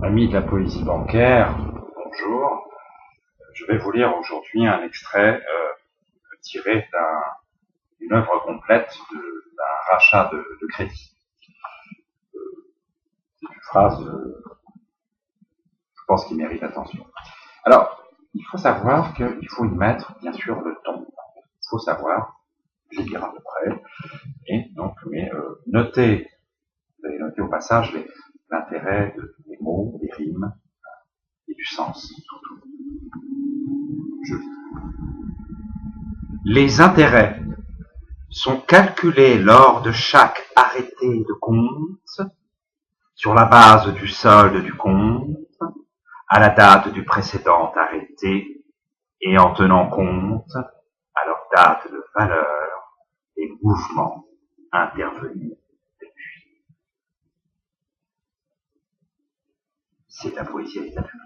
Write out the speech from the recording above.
Amis de la poésie bancaire, bonjour. Je vais vous lire aujourd'hui un extrait tiré d'une œuvre complète d'un rachat de crédit. C'est une phrase, je pense, qui mérite attention. Alors, il faut savoir qu'il faut y mettre, bien sûr, le ton. Il faut savoir, je vais dire à peu près, et donc, notez, vous allez noter au passage l'intérêt des mots, des rimes, et du sens, surtout. Je lis. Les intérêts sont calculés lors de chaque arrêté de compte sur la base du solde du compte à la date du précédent arrêté et en tenant compte à leur date de valeur des mouvements intervenus depuis. C'est la poésie à l'état pur.